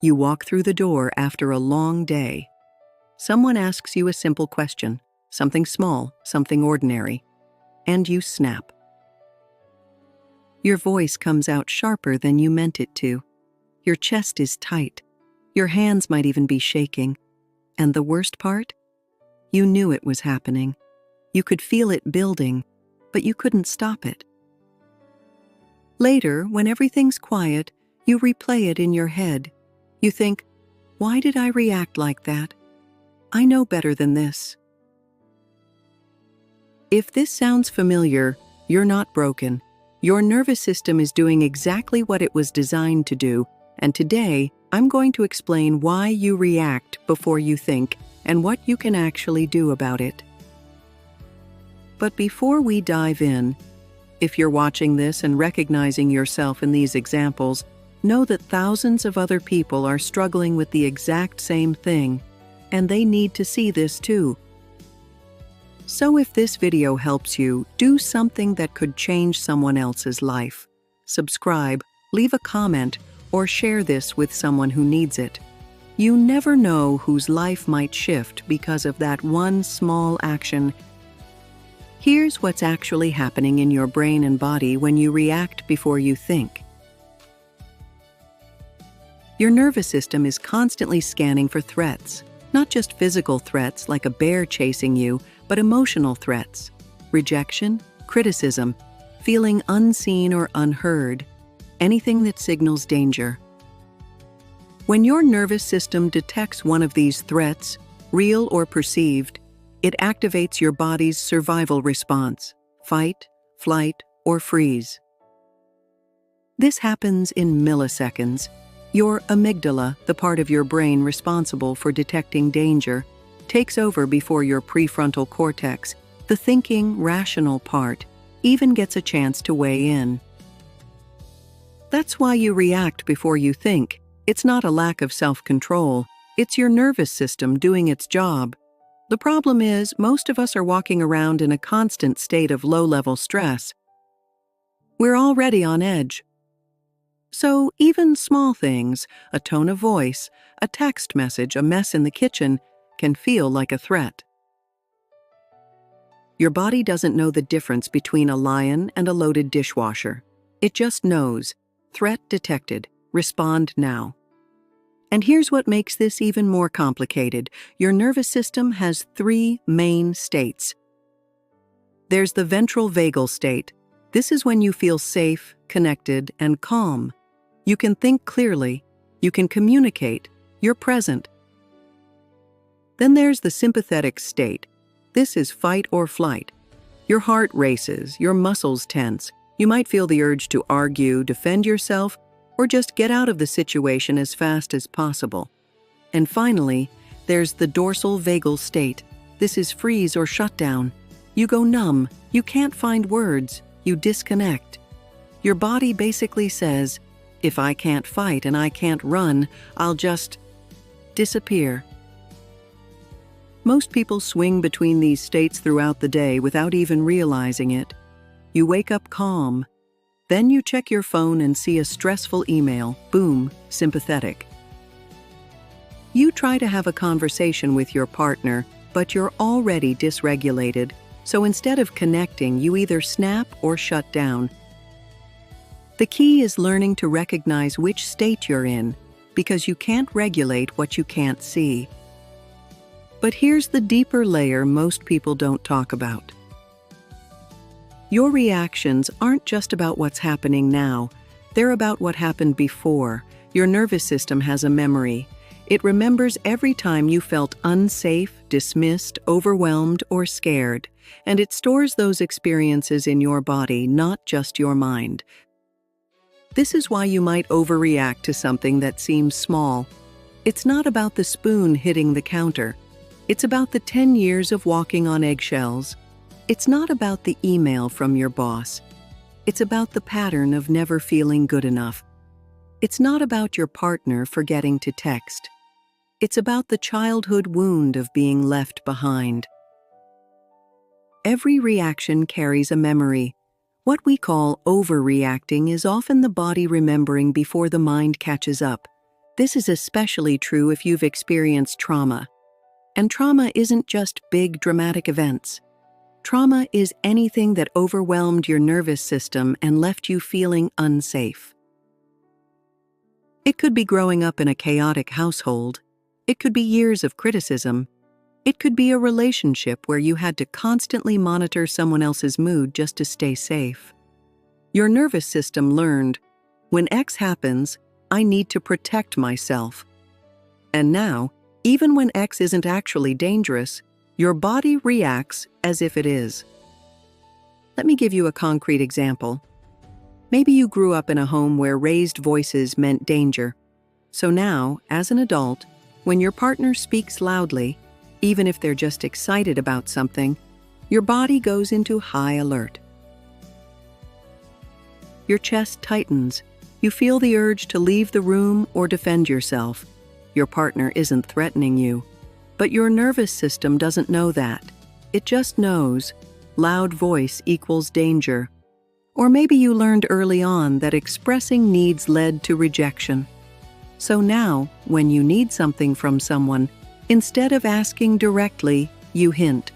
You walk through the door after a long day. Someone asks you a simple question, something small, something ordinary, and you snap. Your voice comes out sharper than you meant it to. Your chest is tight. Your hands might even be shaking. And the worst part? You knew it was happening. You could feel it building, but you couldn't stop it. Later, when everything's quiet, you replay it in your head. You think, why did I react like that? I know better than this. If this sounds familiar, you're not broken. Your nervous system is doing exactly what it was designed to do, and today, I'm going to explain why you react before you think and what you can actually do about it. But before we dive in, if you're watching this and recognizing yourself in these examples, know that thousands of other people are struggling with the exact same thing, and they need to see this too. So if this video helps you, do something that could change someone else's life. Subscribe, leave a comment, or share this with someone who needs it. You never know whose life might shift because of that one small action. Here's what's actually happening in your brain and body when you react before you think. Your nervous system is constantly scanning for threats, not just physical threats like a bear chasing you, but emotional threats, rejection, criticism, feeling unseen or unheard, anything that signals danger. When your nervous system detects one of these threats, real or perceived, it activates your body's survival response, fight, flight, or freeze. This happens in milliseconds. Your amygdala, the part of your brain responsible for detecting danger, takes over before your prefrontal cortex, the thinking, rational part, even gets a chance to weigh in. That's why you react before you think. It's not a lack of self-control. It's your nervous system doing its job. The problem is, most of us are walking around in a constant state of low-level stress. We're already on edge. So even small things, a tone of voice, a text message, a mess in the kitchen, can feel like a threat. Your body doesn't know the difference between a lion and a loaded dishwasher. It just knows. Threat detected. Respond now. And here's what makes this even more complicated. Your nervous system has three main states. There's the ventral vagal state. This is when you feel safe, connected, and calm. You can think clearly. You can communicate. You're present. Then there's the sympathetic state. This is fight or flight. Your heart races, your muscles tense. You might feel the urge to argue, defend yourself, or just get out of the situation as fast as possible. And finally, there's the dorsal vagal state. This is freeze or shutdown. You go numb, you can't find words, you disconnect. Your body basically says, if I can't fight and I can't run, I'll just disappear. Most people swing between these states throughout the day without even realizing it. You wake up calm. Then you check your phone and see a stressful email. Boom, sympathetic. You try to have a conversation with your partner, but you're already dysregulated. So instead of connecting, you either snap or shut down. The key is learning to recognize which state you're in, because you can't regulate what you can't see. But here's the deeper layer most people don't talk about. Your reactions aren't just about what's happening now. They're about what happened before. Your nervous system has a memory. It remembers every time you felt unsafe, dismissed, overwhelmed, or scared. And it stores those experiences in your body, not just your mind. This is why you might overreact to something that seems small. It's not about the spoon hitting the counter. It's about the 10 years of walking on eggshells. It's not about the email from your boss. It's about the pattern of never feeling good enough. It's not about your partner forgetting to text. It's about the childhood wound of being left behind. Every reaction carries a memory. What we call overreacting is often the body remembering before the mind catches up. This is especially true if you've experienced trauma. And trauma isn't just big dramatic events. Trauma is anything that overwhelmed your nervous system and left you feeling unsafe. It could be growing up in a chaotic household. It could be years of criticism. It could be a relationship where you had to constantly monitor someone else's mood just to stay safe. Your nervous system learned, when X happens, I need to protect myself. And now, even when X isn't actually dangerous, your body reacts as if it is. Let me give you a concrete example. Maybe you grew up in a home where raised voices meant danger. So now, as an adult, when your partner speaks loudly, even if they're just excited about something, your body goes into high alert. Your chest tightens. You feel the urge to leave the room or defend yourself. Your partner isn't threatening you. But your nervous system doesn't know that. It just knows loud voice equals danger. Or maybe you learned early on that expressing needs led to rejection. So now, when you need something from someone, instead of asking directly, you hint.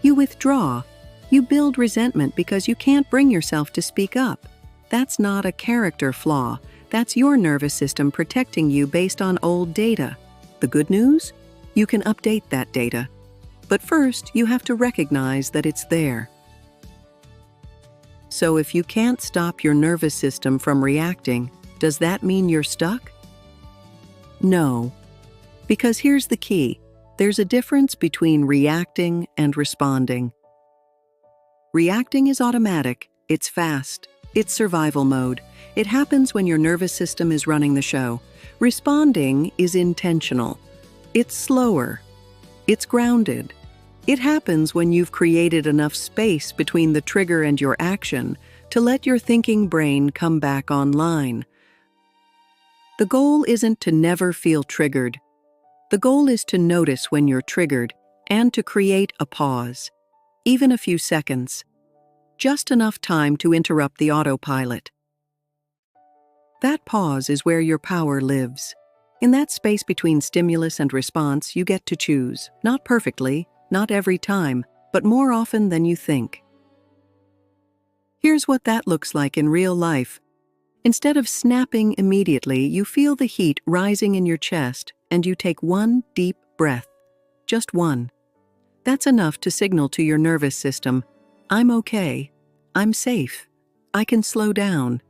You withdraw. You build resentment because you can't bring yourself to speak up. That's not a character flaw. That's your nervous system protecting you based on old data. The good news? You can update that data. But first, you have to recognize that it's there. So if you can't stop your nervous system from reacting, does that mean you're stuck? No. Because here's the key. There's a difference between reacting and responding. Reacting is automatic, it's fast, it's survival mode. It happens when your nervous system is running the show. Responding is intentional. It's slower. It's grounded. It happens when you've created enough space between the trigger and your action to let your thinking brain come back online. The goal isn't to never feel triggered. The goal is to notice when you're triggered and to create a pause, even a few seconds, just enough time to interrupt the autopilot. That pause is where your power lives. In that space between stimulus and response, you get to choose, not perfectly, not every time, but more often than you think. Here's what that looks like in real life. Instead of snapping immediately, you feel the heat rising in your chest and you take one deep breath. Just one. That's enough to signal to your nervous system, I'm okay, I'm safe, I can slow down.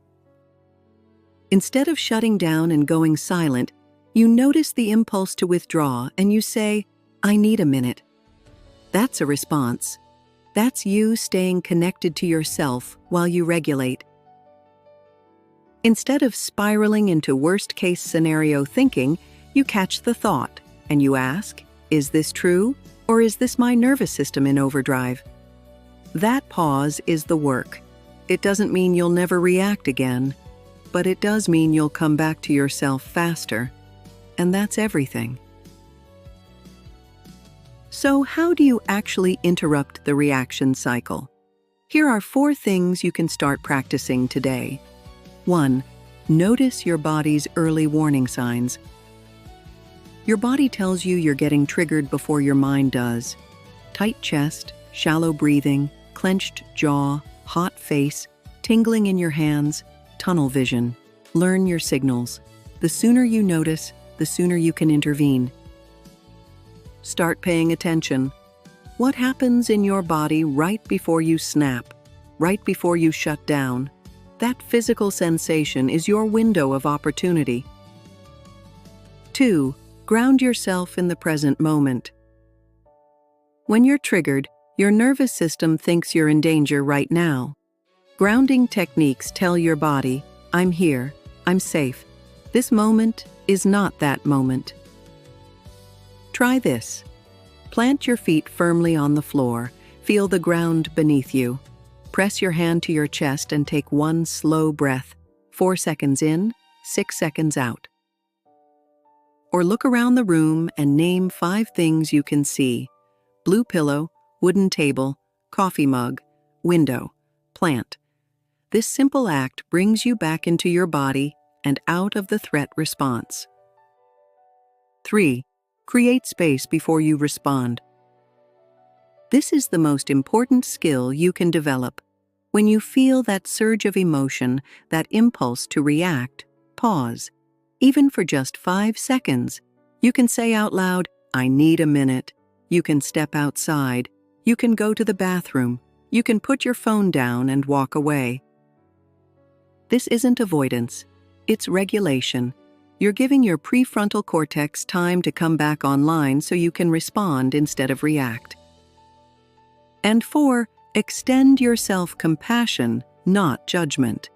Instead of shutting down and going silent, you notice the impulse to withdraw and you say, I need a minute. That's a response. That's you staying connected to yourself while you regulate. Instead of spiraling into worst-case scenario thinking, you catch the thought and you ask, is this true, or is this my nervous system in overdrive? That pause is the work. It doesn't mean you'll never react again, but it does mean you'll come back to yourself faster. And that's everything. So how do you actually interrupt the reaction cycle? Here are 4 things you can start practicing today. 1. Notice your body's early warning signs. Your body tells you you're getting triggered before your mind does. Tight chest, shallow breathing, clenched jaw, hot face, tingling in your hands, tunnel vision. Learn your signals. The sooner you notice, the sooner you can intervene. Start paying attention. What happens in your body right before you snap, right before you shut down? That physical sensation is your window of opportunity. 2. Ground yourself in the present moment. When you're triggered, your nervous system thinks you're in danger right now. Grounding techniques tell your body, I'm here, I'm safe. This moment is not that moment. Try this. Plant your feet firmly on the floor. Feel the ground beneath you. Press your hand to your chest and take one slow breath. 4 seconds in, 6 seconds out. Or look around the room and name 5 things you can see. Blue pillow, wooden table, coffee mug, window, plant. This simple act brings you back into your body and out of the threat response. 3. Create space before you respond. This is the most important skill you can develop. When you feel that surge of emotion, that impulse to react, pause. Even for just 5 seconds, you can say out loud, "I need a minute." You can step outside. You can go to the bathroom. You can put your phone down and walk away. This isn't avoidance. It's regulation. You're giving your prefrontal cortex time to come back online so you can respond instead of react. And 4, extend yourself compassion, not judgment.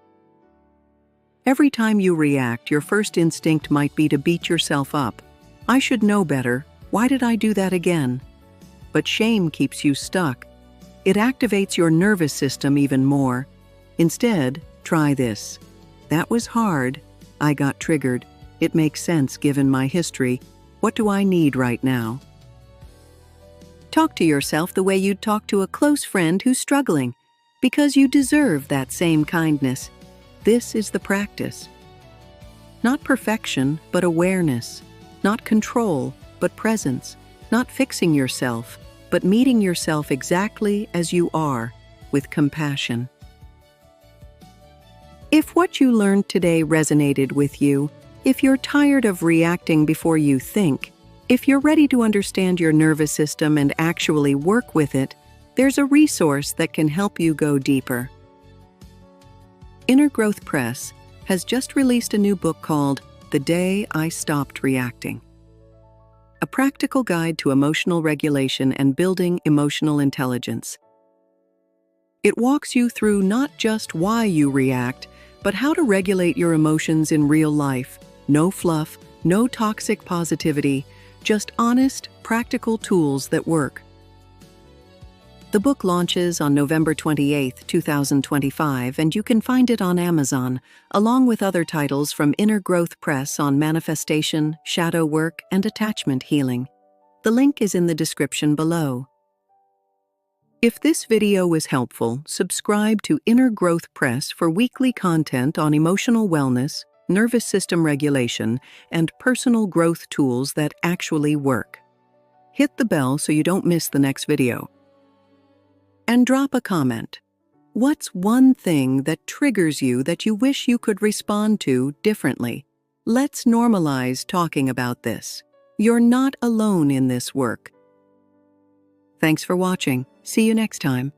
Every time you react, your first instinct might be to beat yourself up. "I should know better. Why did I do that again?" But shame keeps you stuck. It activates your nervous system even more. Instead, try this. "That was hard. I got triggered. It makes sense given my history. What do I need right now?" Talk to yourself the way you'd talk to a close friend who's struggling, because you deserve that same kindness. This is the practice. Not perfection, but awareness. Not control, but presence. Not fixing yourself, but meeting yourself exactly as you are, with compassion. If what you learned today resonated with you, if you're tired of reacting before you think, if you're ready to understand your nervous system and actually work with it, there's a resource that can help you go deeper. Inner Growth Press has just released a new book called The Day I Stopped Reacting. A practical guide to emotional regulation and building emotional intelligence. It walks you through not just why you react, but how to regulate your emotions in real life. No fluff, no toxic positivity, just honest, practical tools that work. The book launches on November 28, 2025, and you can find it on Amazon, along with other titles from Inner Growth Press on manifestation, shadow work, and attachment healing. The link is in the description below. If this video was helpful, subscribe to Inner Growth Press for weekly content on emotional wellness, nervous system regulation, and personal growth tools that actually work. Hit the bell so you don't miss the next video. And drop a comment. What's one thing that triggers you that you wish you could respond to differently? Let's normalize talking about this. You're not alone in this work. Thanks for watching. See you next time.